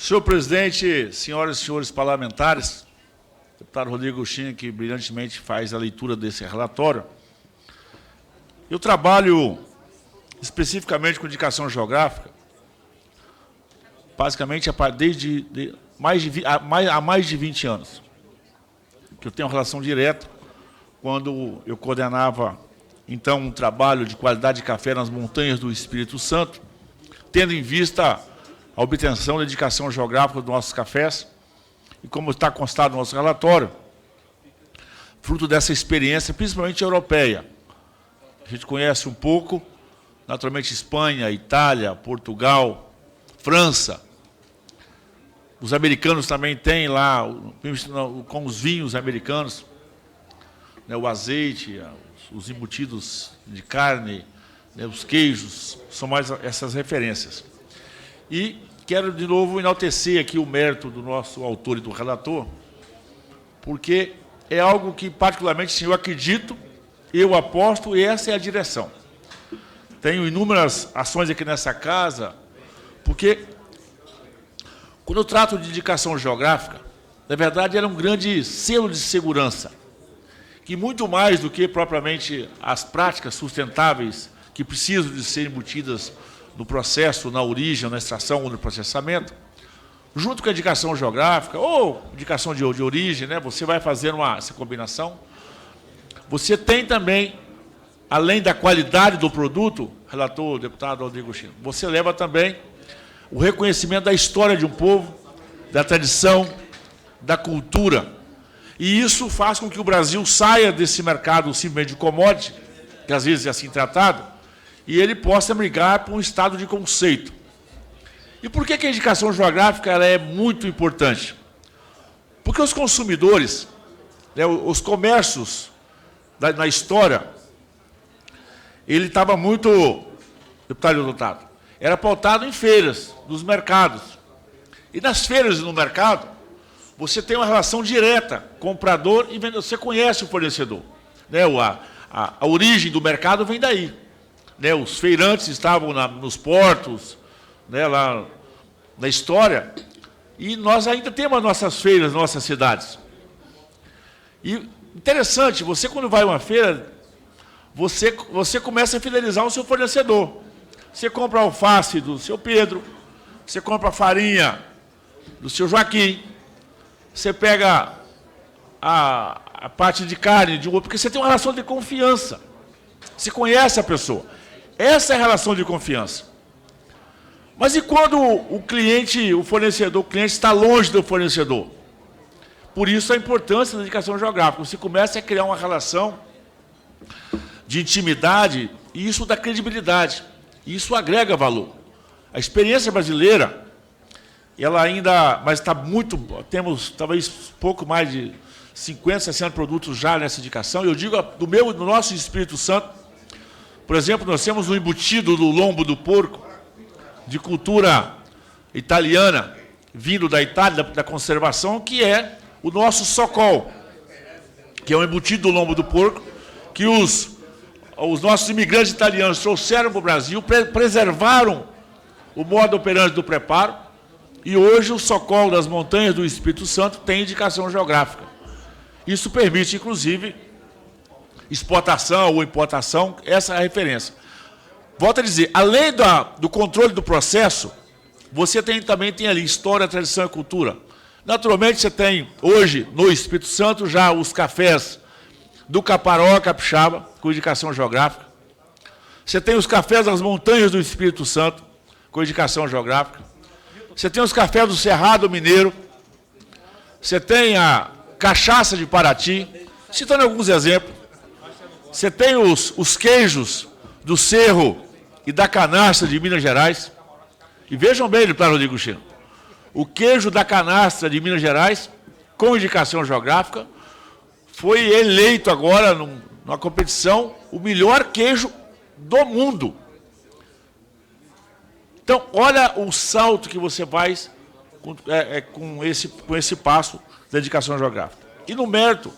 Senhor presidente, senhoras e senhores parlamentares, deputado Rodrigo Agostinho, que brilhantemente faz a leitura desse relatório, eu trabalho especificamente com indicação geográfica, basicamente há mais de 20 anos, que eu tenho relação direta quando eu coordenava, então, um trabalho de qualidade de café nas montanhas do Espírito Santo, tendo em vista a obtenção da indicação geográfica dos nossos cafés, e como está constado no nosso relatório, fruto dessa experiência, principalmente europeia. A gente conhece um pouco, naturalmente, Espanha, Itália, Portugal, França. Os americanos também têm lá, com os vinhos americanos, né, o azeite, os embutidos de carne, né, os queijos, são mais essas referências. E quero, de novo, enaltecer aqui o mérito do nosso autor e do relator, porque é algo que, particularmente, sim, eu acredito, eu aposto, e essa é a direção. Tenho inúmeras ações aqui nessa casa, porque, quando eu trato de indicação geográfica, na verdade, ela é um grande selo de segurança, que muito mais do que, propriamente, as práticas sustentáveis que precisam de ser embutidas no processo, na origem, na extração ou no processamento, junto com a indicação geográfica, ou indicação de origem, né, você vai fazer essa combinação. Você tem também, além da qualidade do produto, relator, deputado Rodrigo Agostinho, você leva também o reconhecimento da história de um povo, da tradição, da cultura. E isso faz com que o Brasil saia desse mercado simplesmente de commodity, que às vezes é assim tratado, e ele possa migrar para um estado de conceito. E por que a indicação geográfica ela é muito importante? Porque os consumidores, né, os comércios na história, ele estava muito, deputado, era pautado em feiras, nos mercados. E nas feiras e no mercado, você tem uma relação direta, comprador e vendedor. Você conhece o fornecedor. Né, a origem do mercado vem daí. Né, os feirantes estavam nos portos, né, lá na história, e nós ainda temos as nossas feiras, nossas cidades. E interessante, você quando vai a uma feira, você começa a fidelizar o seu fornecedor. Você compra alface do seu Pedro, você compra farinha do seu Joaquim, você pega a parte de carne de um outro, porque você tem uma relação de confiança. Você conhece a pessoa. Essa é a relação de confiança. Mas e quando o cliente está longe do fornecedor? Por isso a importância da indicação geográfica. Você começa a criar uma relação de intimidade e isso dá credibilidade. E isso agrega valor. A experiência brasileira, ela ainda, mas está muito, temos talvez pouco mais de 50, 60 produtos já nessa indicação. Eu digo do nosso Espírito Santo, por exemplo, nós temos um embutido do lombo do porco, de cultura italiana, vindo da Itália, da conservação, que é o nosso Socol, que é um embutido do lombo do porco, que os nossos imigrantes italianos trouxeram para o Brasil, preservaram o modo operante do preparo, e hoje o Socol das montanhas do Espírito Santo tem indicação geográfica. Isso permite, inclusive, exportação ou importação, essa é a referência. Volto a dizer, além do controle do processo, você também tem ali história, tradição e cultura. Naturalmente, você tem, hoje, no Espírito Santo, já os cafés do Caparó, Capixaba, com indicação geográfica. Você tem os cafés das montanhas do Espírito Santo, com indicação geográfica. Você tem os cafés do Cerrado Mineiro. Você tem a cachaça de Paraty, citando alguns exemplos. Você tem os queijos do Cerro e da Canastra de Minas Gerais. E vejam bem, deputado Rodrigo Agostinho, o queijo da Canastra de Minas Gerais, com indicação geográfica, foi eleito agora, numa competição, o melhor queijo do mundo. Então, olha o salto que você faz com esse passo da indicação geográfica. E no mérito,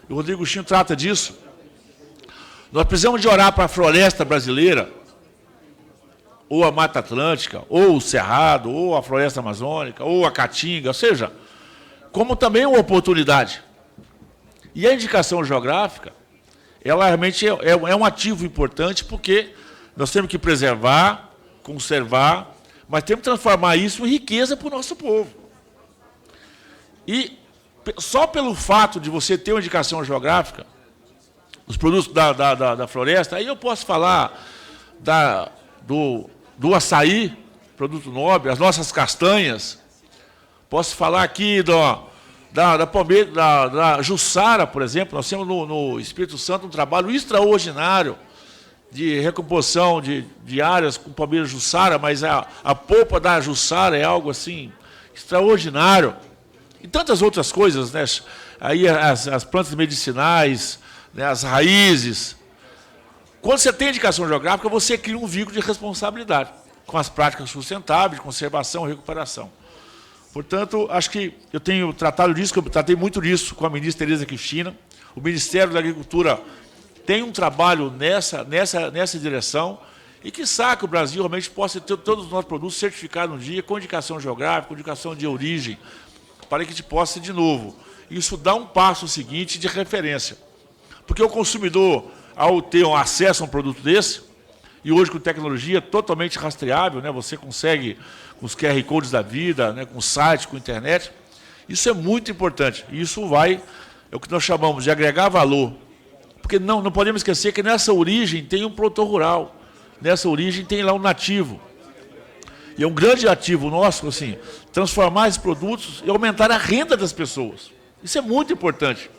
o Rodrigo Agostinho trata disso, nós precisamos de olhar para a floresta brasileira ou a Mata Atlântica, ou o Cerrado, ou a Floresta Amazônica, ou a Caatinga, ou seja, como também uma oportunidade. E a indicação geográfica, ela realmente é um ativo importante, porque nós temos que preservar, conservar, mas temos que transformar isso em riqueza para o nosso povo. E só pelo fato de você ter uma indicação geográfica, os produtos da floresta, aí eu posso falar do açaí, produto nobre, as nossas castanhas, posso falar aqui da Jussara, por exemplo. Nós temos no Espírito Santo um trabalho extraordinário de recomposição de áreas com palmeira Jussara, mas a polpa da Jussara é algo assim extraordinário. E tantas outras coisas, né? Aí as plantas medicinais, né? As raízes. Quando você tem indicação geográfica, você cria um vínculo de responsabilidade com as práticas sustentáveis, de conservação e recuperação. Portanto, acho que eu tenho tratado disso, que eu tratei muito disso com a ministra Tereza Cristina. O Ministério da Agricultura tem um trabalho nessa direção, e que o Brasil realmente possa ter todos os nossos produtos certificados um dia, com indicação geográfica, com indicação de origem, para que a gente possa, de novo, isso dá um passo seguinte de referência. Porque o consumidor, ao ter um acesso a um produto desse, e hoje com tecnologia totalmente rastreável, né, você consegue, com os QR Codes da vida, né, com o site, com a internet, isso é muito importante. E isso é o que nós chamamos de agregar valor. Porque não podemos esquecer que nessa origem tem um produtor rural, nessa origem tem lá um nativo. E é um grande ativo nosso, assim, transformar esses produtos e aumentar a renda das pessoas. Isso é muito importante.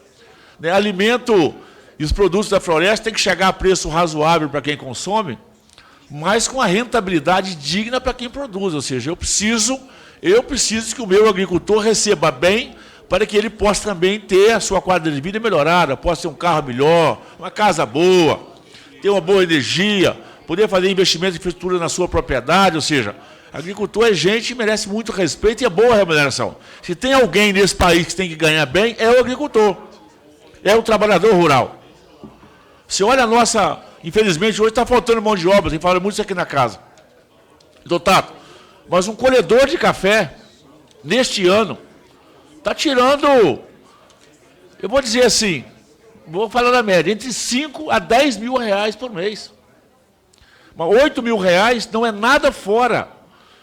Né? Alimento e os produtos da floresta têm que chegar a preço razoável para quem consome, mas com a rentabilidade digna para quem produz. Ou seja, eu preciso que o meu agricultor receba bem, para que ele possa também ter a sua qualidade de vida melhorada, possa ter um carro melhor, uma casa boa, ter uma boa energia, poder fazer investimento em infraestrutura na sua propriedade. Ou seja, agricultor é gente e merece muito respeito e é boa remuneração. Se tem alguém nesse país que tem que ganhar bem, é o agricultor, é o trabalhador rural. Se olha a nossa, infelizmente, hoje está faltando mão de obra, tem falado muito isso aqui na casa. Doutor Tato, mas um colhedor de café, neste ano, está tirando, eu vou dizer assim, vou falar na média, entre 5 a 10 mil reais por mês. Mas 8 mil reais não é nada fora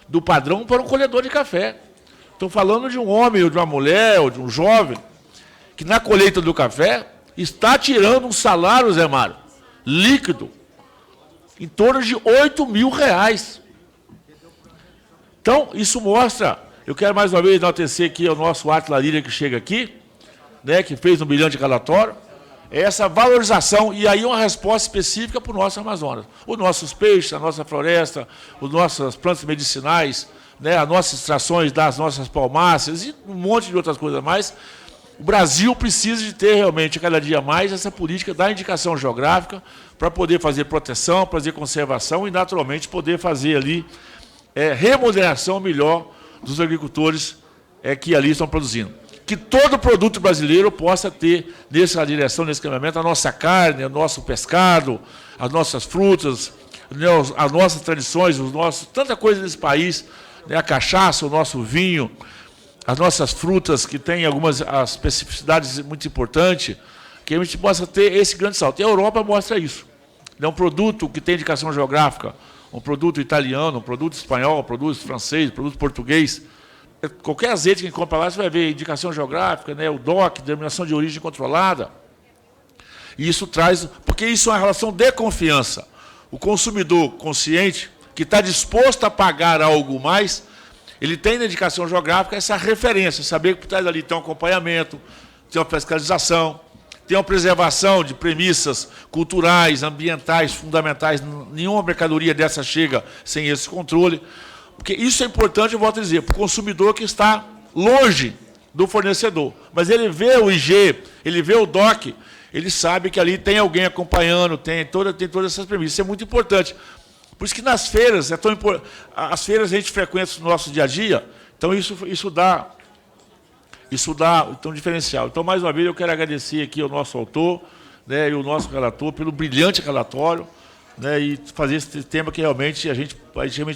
do padrão para um colhedor de café. Estou falando de um homem, ou de uma mulher, ou de um jovem, que na colheita do café está tirando um salário, Zé Mário, líquido, em torno de 8 mil reais. Então, isso mostra. Eu quero mais uma vez enaltecer aqui o nosso Átila Líria, que chega aqui, né, que fez um brilhante relatório, essa valorização, e aí uma resposta específica para o nosso Amazonas. Os nossos peixes, a nossa floresta, as nossas plantas medicinais, né, as nossas extrações das nossas palmáceas e um monte de outras coisas mais. O Brasil precisa de ter realmente, cada dia mais, essa política da indicação geográfica para poder fazer proteção, fazer conservação e, naturalmente, poder fazer ali remuneração melhor dos agricultores que ali estão produzindo. Que todo produto brasileiro possa ter, nessa direção, nesse caminhamento, a nossa carne, o nosso pescado, as nossas frutas, as nossas tradições, tanta coisa nesse país, né, a cachaça, o nosso vinho, as nossas frutas, que têm algumas especificidades muito importantes, que a gente possa ter esse grande salto. E a Europa mostra isso. É um produto que tem indicação geográfica, um produto italiano, um produto espanhol, um produto francês, um produto português. Qualquer azeite que a gente compra lá, você vai ver indicação geográfica, né, o DOC, denominação de origem controlada. E isso traz, porque isso é uma relação de confiança. O consumidor consciente, que está disposto a pagar algo mais, ele tem na indicação geográfica essa referência, saber que por trás ali tem um acompanhamento, tem uma fiscalização, tem uma preservação de premissas culturais, ambientais, fundamentais. Nenhuma mercadoria dessa chega sem esse controle. Porque isso é importante, eu volto a dizer, para o consumidor que está longe do fornecedor. Mas ele vê o IG, ele vê o DOC, ele sabe que ali tem alguém acompanhando, tem todas essas premissas. Isso é muito importante. Por isso que nas feiras, as feiras a gente frequenta no nosso dia a dia, então isso dá um diferencial. Então, mais uma vez, eu quero agradecer aqui ao nosso autor, né, e o nosso relator pelo brilhante relatório, né, e fazer esse sistema que realmente a gente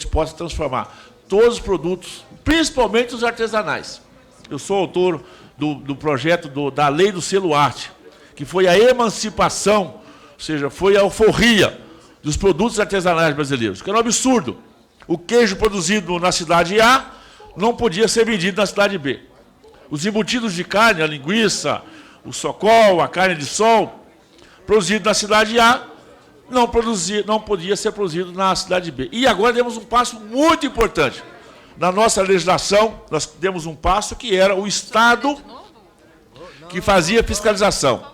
possa transformar todos os produtos, principalmente os artesanais. Eu sou autor do projeto da Lei do Selo Arte, que foi a emancipação, ou seja, foi a alforria dos produtos artesanais brasileiros, que era um absurdo. O queijo produzido na cidade A não podia ser vendido na cidade B. Os embutidos de carne, a linguiça, o socol, a carne de sol, produzido na cidade A, não podia ser produzido na cidade B. E agora demos um passo muito importante. Na nossa legislação, nós demos um passo que era o Estado que fazia fiscalização.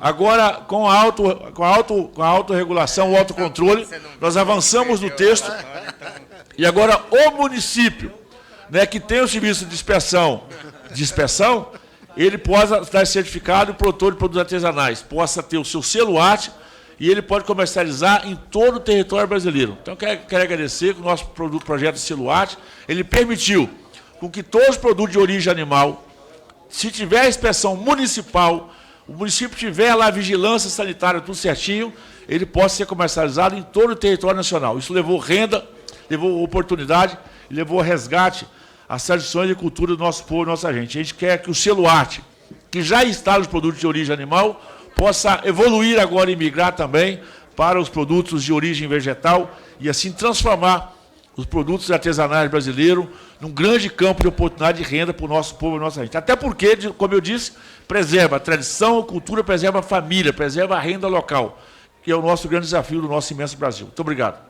Agora, com a autorregulação, o autocontrole, nós avançamos no texto e agora o município, né, que tem o serviço de inspeção, ele possa estar certificado e o produtor de produtos artesanais possa ter o seu selo arte e ele pode comercializar em todo o território brasileiro. Então, quero agradecer que o nosso projeto de selo arte, ele permitiu com que todos os produtos de origem animal, se tiver inspeção municipal, o município tiver lá a vigilância sanitária, tudo certinho, ele possa ser comercializado em todo o território nacional. Isso levou renda, levou oportunidade, levou resgate às tradições e cultura do nosso povo e nossa gente. A gente quer que o selo arte, que já está nos produtos de origem animal, possa evoluir agora e migrar também para os produtos de origem vegetal e assim transformar os produtos artesanais brasileiros num grande campo de oportunidade de renda para o nosso povo e nossa gente. Até porque, como eu disse, preserva a tradição, a cultura, preserva a família, preserva a renda local, que é o nosso grande desafio do nosso imenso Brasil. Muito obrigado.